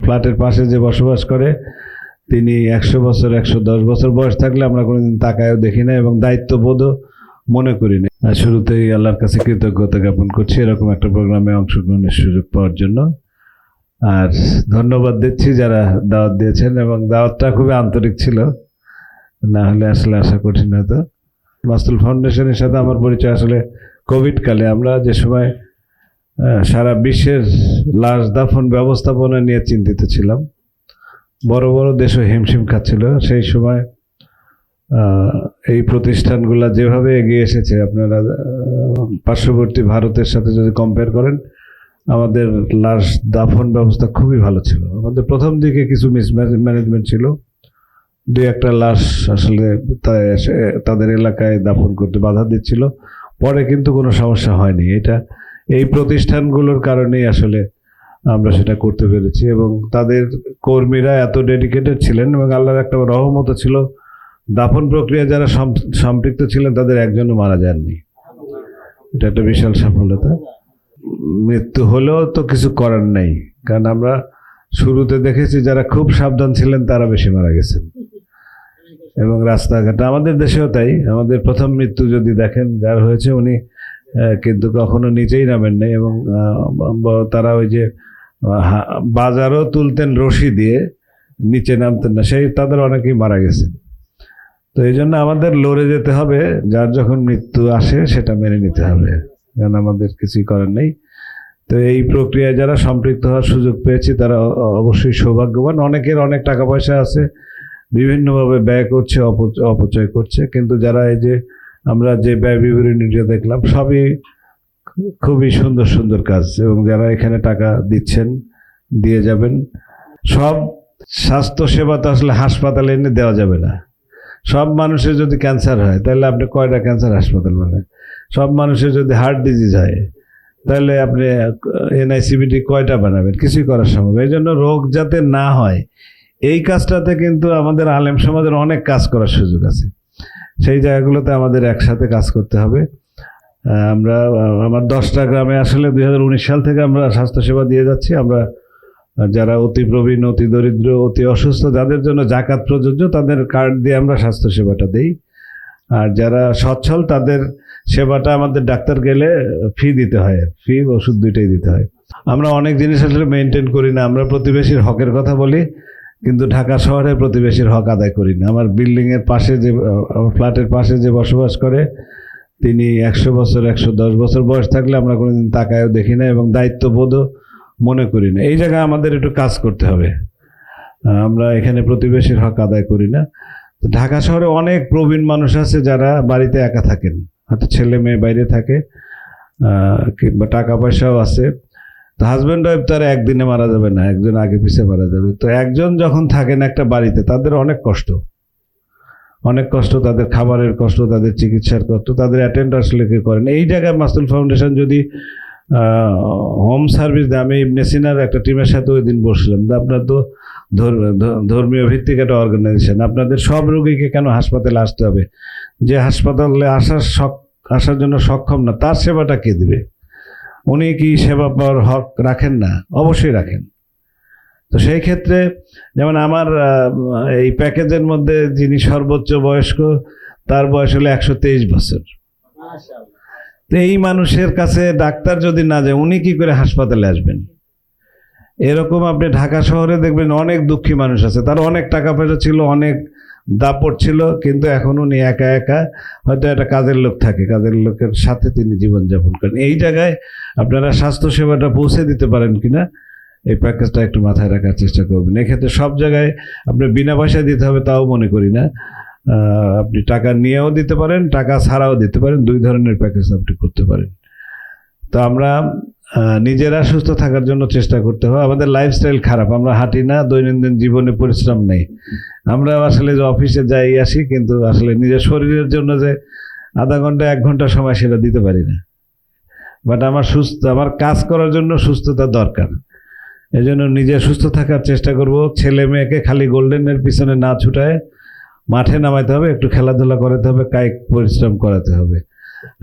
ফ্ল্যাটের পাশে যে বসবাস করে তিনি 100 বছর 110 বছর বয়স থাকলে আমরা কোনোদিন তাকায়ও দেখি না এবং দায়িত্ববোধও মনে করি না। শুরুতেই আল্লাহর কাছে কৃতজ্ঞতা জ্ঞাপন করছি এরকম একটা প্রোগ্রামে অংশগ্রহণের সুযোগ পাওয়ার জন্য। আর ধন্যবাদ দিচ্ছি যারা দাওয়াত দিয়েছেন এবং দাওয়াতটা খুবই আন্তরিক ছিল, না হলে আসলে আসা কঠিন হতো। মাসতুল ফাউন্ডেশনের সাথে আমার পরিচয় আসলে কোভিড কালে। আমরা যে সময় সারা বিশ্বের লাশ দাফন ব্যবস্থাপনা নিয়ে চিন্তিত ছিলাম, বড় বড় দেশও হিমশিম খাচ্ছিল, সেই সময় এই প্রতিষ্ঠানগুলো যেভাবে এগিয়ে এসেছে আপনারা পার্শ্ববর্তী ভারতের সাথে যদি কম্পেয়ার করেন, আমাদের লাশ দাফন ব্যবস্থা খুবই ভালো ছিল। আমাদের প্রথম দিকে কিছু মিসম্যানেজমেন্ট ছিল, দুই একটা লাশ আসলে তাদের এলাকায় দাফন করতে বাধা দিচ্ছিল, পরে কিন্তু কোনো সমস্যা হয়নি। এই প্রতিষ্ঠানগুলোর কারণেই আসলে আমরা সেটা করতে পেরেছি এবং তাদের কর্মীরা এত ডেডিকেটেড ছিলেন এবং আল্লাহর একটা রহমত ছিল, দাফন প্রক্রিয়া যারা সম্পৃক্ত ছিলেন তাদের একজনও মারা যাননি। এটা একটা বিশাল সফলতা। মৃত্যু হলেও তো কিছু করার নেই, কারণ আমরা শুরুতে দেখেছি যারা খুব সাবধান ছিলেন তারা বেশি মারা গেছেন এবং রাস্তাঘাটে আমাদের দেশেও তাই। আমাদের প্রথম মৃত্যু যদি দেখেন যার হয়েছে, উনি কিন্তু কখনো নিচেই নামেন নাই এবং তারা ওই যে বাজারও তুলতেন রশি দিয়ে, নিচে নামতেন না, তাদের অনেকেই মারা গেছেন। তো এই জন্য আমাদের লড়ে যেতে হবে, যার যখন মৃত্যু আসে সেটা মেনে নিতে হবে, কারণ আমাদের কিছুই করার নেই। তো এই প্রক্রিয়ায় যারা সম্পৃক্ত হওয়ার সুযোগ পেয়েছি তারা অবশ্যই সৌভাগ্যবান। অনেকের অনেক টাকা পয়সা আছে, বিভিন্নভাবে ব্যয় করছে, অপচয় করছে, কিন্তু যারা এই যে আমরা যে ব্যয় বিবরণীটা দেখলাম সবই খুবই সুন্দর সুন্দর কাজ এবং যারা এখানে টাকা দিচ্ছেন, দিয়ে যাবেন। সব স্বাস্থ্যসেবা তো আসলে হাসপাতালে এনে দেওয়া যাবে না। সব মানুষের যদি ক্যান্সার হয় তাহলে আপনি কয়টা ক্যান্সার হাসপাতাল বানান? সব মানুষের যদি হার্ট ডিজিজ হয় তাহলে আপনি এনআইসিবিটি কয়টা বানাবেন? কিছুই করা সম্ভব। এই জন্য রোগ যাতে না হয় এই কাজটাতে কিন্তু আমাদের আলেম সমাজের অনেক কাজ করার সুযোগ আছে। সেই জায়গাগুলোতে আমাদের একসাথে কাজ করতে হবে। আমার 10টা গ্রামে আসলে 2019 সাল থেকে আমরা স্বাস্থ্যসেবা দিয়ে যাচ্ছি। আমরা যারা অতি প্রবীণ, অতি দরিদ্র, অতি অসুস্থ, যাদের জন্য জাকাত প্রযোজ্য, তাদের কার্ড দিয়ে আমরা স্বাস্থ্যসেবাটা দিই। আর যারা সচ্ছল তাদের সেবাটা আমাদের ডাক্তার গেলে ফি দিতে হয়, ফি ওষুধ দুইটাই দিতে হয়। আমরা অনেক জিনিস আসলে মেনটেন করি না। আমরা প্রতিবেশীর হকের কথা বলি, কিন্তু ঢাকা শহরে প্রতিবেশীর হক আদায় করি না। আমার বিল্ডিংয়ের পাশে আমার ফ্ল্যাটের পাশে যে বসবাস করে তিনি 100 বছর 110 বছর বয়স থাকলে আমরা কোনোদিন তাকায়ও দেখি না এবং দায়িত্ববোধও মনে করি না। এই জায়গায় আমাদের একটু কাজ করতে হবে। আমরা এখানে প্রতিবেশীর হক আদায় করি না। তো ঢাকা শহরে অনেক প্রবীণ মানুষ আছে যারা বাড়িতে একা থাকেন, হয়তো ছেলে মেয়ে বাইরে থাকে, কিংবা টাকা পয়সাও আছে। তো হাজব্যান্ড ওয়াইফ তারা একদিনে মারা যাবে না, একজন আগে পিছিয়ে মারা যাবে। তো একজন যখন থাকেন একটা বাড়িতে, তাদের অনেক কষ্ট, তাদের খাবারের কষ্ট, তাদের চিকিৎসার কষ্ট, তাদের অ্যাটেন্ড আসলে কেউ করেন। এই জায়গায় মাসতুল ফাউন্ডেশন যদি হোম সার্ভিস দেয়, আমি ইবনে সিনার একটা টিমের সাথে ওই দিন বসলাম, আপনার তো ধর্মীয় ভিত্তিক একটা অর্গানাইজেশন, আপনাদের সব রোগীকে কেন হাসপাতালে আসতে হবে? যে হাসপাতালে আসার জন্য সক্ষম না, তার সেবাটা কে দিবে? উনি কি সেবা পাওয়ার হক রাখেন না? অবশ্যই রাখেন। তো সেই ক্ষেত্রে যেমন আমার এই প্যাকেজের মধ্যে যিনি সর্বোচ্চ বয়স্ক, তার বয়স হলো 123 বছর। তো এই মানুষের কাছে ডাক্তার যদি না যায়, উনি কি করে হাসপাতালে আসবেন? এরকম আপনি ঢাকা শহরে দেখবেন অনেক দুঃখী মানুষ আছে, তার অনেক টাকা পয়সা ছিল, অনেক দাপট ছিল, কিন্তু এখন উনি একা একা, হয়তো একটা কাজের লোক থাকে, কাজের লোকের সাথে তিনি জীবনযাপন করেন। এই জায়গায় আপনারা স্বাস্থ্যসেবাটা পৌঁছে দিতে পারেন কিনা এই প্যাকেজটা একটু মাথায় রাখার চেষ্টা করবেন। এক্ষেত্রে সব জায়গায় আপনি বিনা পয়সা দিতে হবে তাও মনে করি না। আপনি টাকা নিয়েও দিতে পারেন, টাকা ছাড়াও দিতে পারেন, দুই ধরনের প্যাকেজ আপনি করতে পারেন। তো আমরা নিজেরা সুস্থ থাকার জন্য চেষ্টা করতে হবে। আমাদের লাইফস্টাইল খারাপ, আমরা হাঁটি না, দৈনন্দিন জীবনে পরিশ্রম নেই। আমরা আসলে যে অফিসে যাই আসি, কিন্তু আসলে নিজের শরীরের জন্য যে আধা ঘন্টা 1 ঘন্টা সময় সেটা দিতে পারি না। বাট আমার কাজ করার জন্য সুস্থতা দরকার। এই জন্য নিজে সুস্থ থাকার চেষ্টা করব। ছেলে মেয়েকে খালি গোল্ডেনের পিছনে না ছুটায় মাঠে নামাইতে হবে, একটু খেলাধুলা করাতে হবে, কায়িক পরিশ্রম করাতে হবে।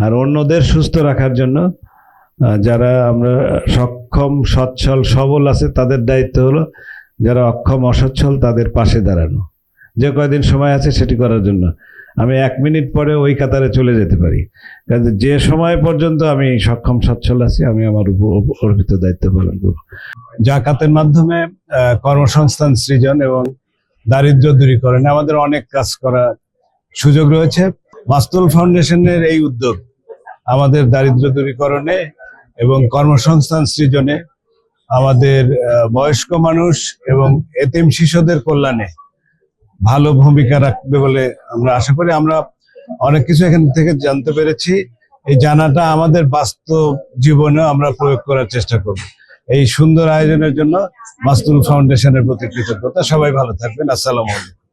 আর অন্যদের সুস্থ রাখার জন্য যারা আমরা সক্ষম, সচ্ছল, সবল আছে, তাদের দায়িত্ব হলো যারা অক্ষম অসচ্ছল তাদের পাশে দাঁড়ানো। যে কয়দিন সময় আছে সেটি করার জন্য আমি 1 মিনিট পরে ওই কাতারে চলে যেতে পারি, কাজে যে সময় পর্যন্ত আমি সক্ষম সচ্ছল আছি আমি আমার অর্পিত দায়িত্ব পালন করব। জাকাতের মাধ্যমে কর্মসংস্থান সৃজন এবং দারিদ্র্য দূরীকরণে আমাদের অনেক কাজ করার সুযোগ রয়েছে। মাসতুল ফাউন্ডেশনের এই উদ্যোগ আমাদের দারিদ্র্য দূরীকরণে এবং কর্মসংস্থান সৃজনে, আমাদের বয়স্ক মানুষ এবং এতিম শিশুদের কল্যাণে ভালো ভূমিকা রাখবে বলে আমরা আশা করি। আমরা অনেক কিছু এখান থেকে জানতে পেরেছি, এই জানাটা আমাদের বাস্তব জীবনে আমরা প্রয়োগ করার চেষ্টা করব। এই সুন্দর আয়োজনের জন্য মাসতুল ফাউন্ডেশনের প্রতি কৃতজ্ঞতা। সবাই ভালো থাকবেন। আসসালামু আলাইকুম।